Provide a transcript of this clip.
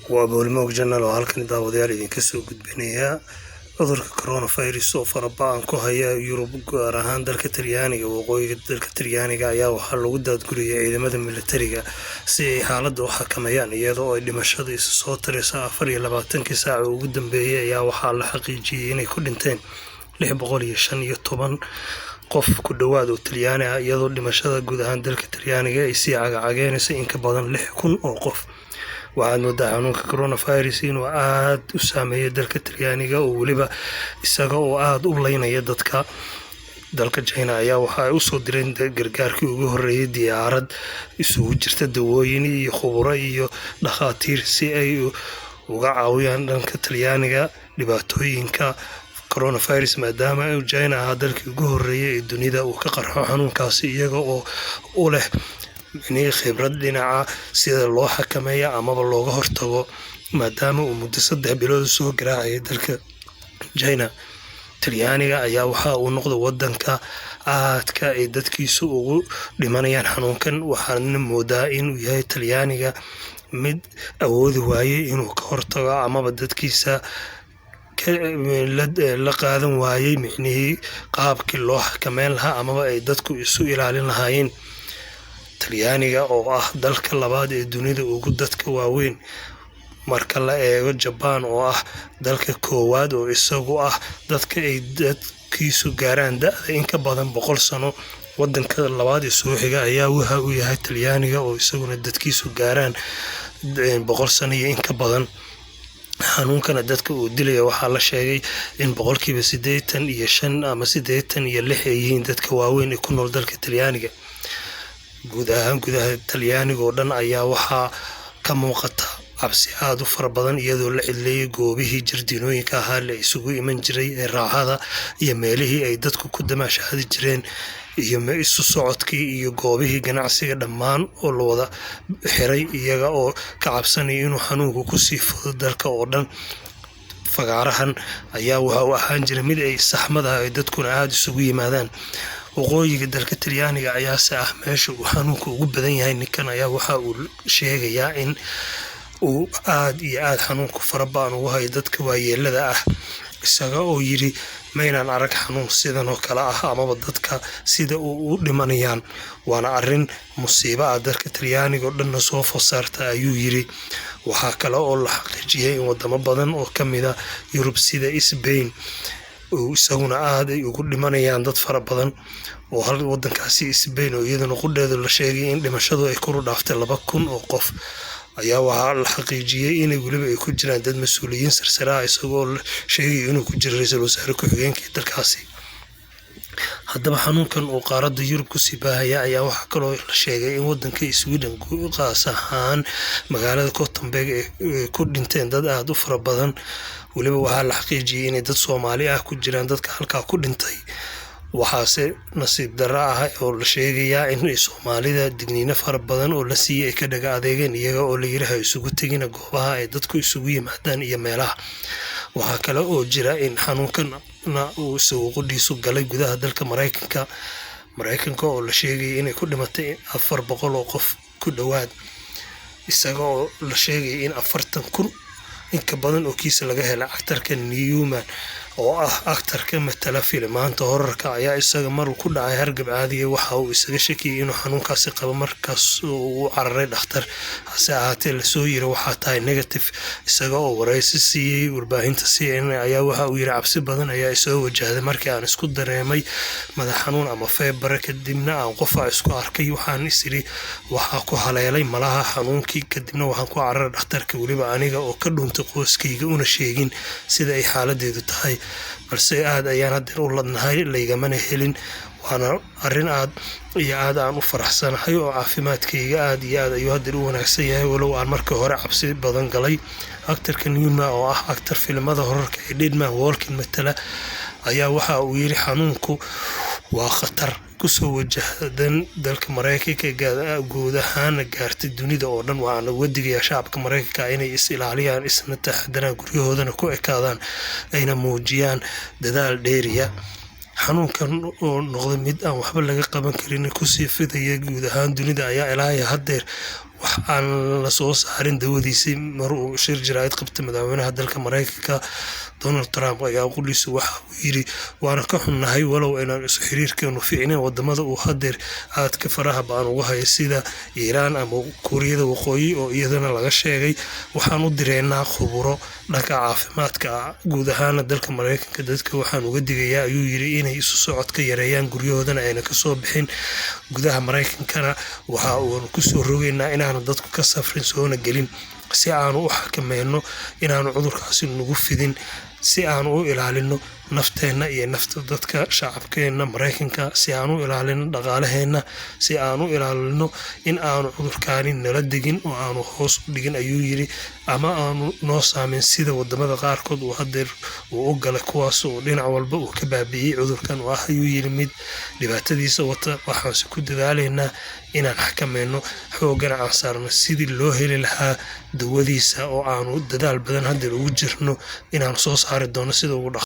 waa Boolmoog Journal oo halkan daawadayaal idinka soo gudbinaya cudurka coronavirus oo faraba'an ku haya Yurub gaar ahaan dalka Talyaaniga. Waqooyiga dalka Talyaaniga ayaa waxaa lagu daadguriyay ciidamada militariga si ay xaaladda u xakameeyaan, iyadoo ay dhimashadu isu soo taraysa 24 saac ugu dambeeyay ayaa waxaa la xaqiijiyay inay ku dhinteen 615 qof ku dhawaad oo Talyaani ah, iyadoo dhimashada guud ahaan dalka Talyaaniga ay sii cagacagaynayso in ka badan 6,000 oo qof. waxaad moodaa xanuunka coronavirus inuu aad u saameeyay dalka Talyaaniga oo weliba isaga oo aad u leynaya dadka. dalka China ayaa waxa ay u soo direen gargaarkii ugu horreeyay diyaarad isugu jirta dawooyin iyo khubaro iyo dhakhaatiir si ay uga caawiyaan dhanka Talyaaniga dhibaatooyinka coronavirus, maadaama China ahaa dalkii ugu horreeyay ee dunida uu ka qarxo xanuunkaasi, iyaga oo u leh khibrad dhinaca sida loo xakameeyo amaba looga hortago, maadaama uu muddo 3 bilood soo garaacay dalka China. Talyaaniga ayaa waxa uu noqday wadanka aadka ay dadkiisu ugu dhimanayaan xanuunkan, waxaana moodaa inuu yahay Talyaaniga mid awoodi waayay inuu ka hortago amaba dadkiisa la qaadan waayay qaabkii loo xakameyn lahaa amaba ay dadku isu ilaalin lahaayeen. Talyaaniga oo ah dalka labaad ee dunida ugu dadka waaweyn marka la eego Japan oo ah dalka koowaad oo isagu ah dadka ay dadkiisu gaaraan da'da in ka badan 100 sano. wadanka labaad ee soo xiga ayaa waxa uu yahay Talyaaniga oo isaguna dadkiisu gaaraan 100 sano iyo in ka badan. xanuunkana dadka uu dilay waxaa la sheegay in 85% ama 86 ay yihiin dadka waaweyn ee ku nool dalka Talyaaniga. gudaha Talyaaniga oo dhan ayaa waxaa ka muuqata cabsi aad u fara badan, iyadoo la cidleeyay goobihii jardiinooyinka ahaa la isugu iman jiray ee raaxada iyo meelihii ay dadku ku damaashaadi jireen iyo isu socodkii iyo goobihii ganacsiga dhammaan oo la wada xiray, iyaga oo ka cabsanaya inuu xanuunku ku sii fido dalka oo dhan. fagaarahan ayaa waxa uu ahaan jiray mid ay saxmadaha ay dadkuna aad isugu yimaadaan. waqooyiga dalka Talyaaniga ayaa ah meesha uu xanuunku ugu badan yahay. ninkan ayaa waxa uu sheegayaa in uu aad iyo aad xanuunku faraba'an ugu hayo dadka waayeelada ah, isaga oo yiri maynaan arag xanuun sidan oo kale ah amaba dadka sida u dhimanayaan, waana arrin musiibo ah dalka Talyaaniga oo dhanna soo fosaarta ayuu yiri. waxaa kale oo la xaqiijiyay in wadamo badan oo ka mid ah Yurub sida Spain isaguna aad ay ugu dhimanayaan dad fara badan, oo wadankaasi Spain oo iyaduna qudheedu la sheegay in dhimashadu ay kor u dhaaftay 2,000 oo qof ayaa waxaa la xaqiijiyay in weliba ay ku jiraan dad mas'uuliyiin sarsare ah, isagoo la sheegay inuu ku jiro ra'iisul wasaare ku-xigeenka dalkaasi. haddaba xanuunkan oo qaaradda Yurub ku sii baahaya ayaa waxaa kaloo la sheegay in wadanka Sweden qaas ahaan magaalada Gothenburg ay ku dhinteen dad aad u fara badan. weliba waxaa la xaqiijiyay in dad Soomaali ah ku jiraan dadka halkaa ku dhintay. waxaase nasiib darro ah oo la sheegayaa in Soomaalida digniino fara badan oo la siiyay ay ka dhaga adeegeen, iyaga oo la yiraahdo isugu tegina goobaha ay dadku isugu yimaadaan iyo meelaha. waxaa kale oo jira in xanuunkan uu isugu qudhiisu galay gudaha dalka Mareykanka oo la sheegay inay ku dhimatay 400 oo qof ku dhawaad, isaga oo la sheegay in 40,000 in ka badan oo kiis laga helay. actarka Newman oo ah actarka matala filmaanta horarka ayaa isaga mar ku dhacay hargab caadi ah, waxa uu isaga shakiyay inuu xanuunkaasi qabo, markaas uu cararay dhakhtar. hase ahaatee la soo yiri waxaa tahay negative. isaga oo wareysi siiyay warbaahinta CNN ayaa waxa uu yiri cabsi badan ayaa soo wajahday markii aan isku dareemay madax xanuun ama feebar, kadibna aan qof isku arkay, waxaan isiri waxa ku haleelay malaha xanuunkii, kadibna waxaan ku cararay dhakhtarka, weliba aniga oo ka dhuuntay qoyskayga una sheegin sida ay xaaladeedu tahay, balse aad ayaan hadda u ladnahay, laygamana helin. waana arrin aad iyo aad aan u faraxsanahay oo caafimaadkayga aad iyo aad ayuu hadda u wanaagsan yahay, walow aan markii hore cabsi badan galay. actarka Newman oo ah actar filimada horarka ee Deadman Walking matala ayaa waxa uu yiri xanuunku waa khatar kusoo wajahan dalka Mareykanka guud ahaan gaartay dunida oo dhan. waxaana wadiga shacabka Mareykanka inay is ilaaliyaan, isna taxadaraan, guryahoodana ku ekaadaan, ayna muujiyaan dadaal dheeriya. xanuunkan oo noqday mid aan waxba laga qaban karin ku sii fidaya guud ahaan dunida ayaa ilaa haddeer wax aan la soo saarin dawadiisii mar uu shir jiraayad qabtay madaxweynaha dalka Mareykanka Donald Trump ayaa qudhiisu waxa uu yiri waana ka xunnahay walow inaan isu xiriirkeenu fiicneen wadamada uu hadeer aadka faraha baan uga hayo sida Iiraan ama Kuuriyada Waqooyi oo iyadana laga sheegay waxaan u direynaa khuburo dhanka caafimaadka guud ahaan dalka Mareykanka dadka waxaan uga digayaa ayuu yiri inay isu socodka yareeyaan guryahoodana ayna ka soo bixin gudaha Mareykankana waxa uu ku soo rogeynaa inaanu dadku ka safrin soona gelin si aanu u xakameeyno inaanu cudurkaasi nagu fidin si aanu u ilaalino nafteena iyo nafta dadka shacabkeena Mareykanka si aanu ilaalino dhaqaalaheena si aanu ilaalino in aanu cudurkaani nala digin oo aanu hoos u dhigin ayuu yiri ama aanu noo saameyn sida wadamada qaarkood uu hadeer uu u galay kuwaas oo dhinac walba uu ka baabi'iyay cudurkan oo ayuu yiri mid dhibaatadiisa wata waxaan ku dadaaleynaa inaan xakameeyno xoogana aan saarno sidii loo heli lahaa dawadiisa oo aanu dadaal badan hadeer ugu jirno inaan soo saari doono sida ugu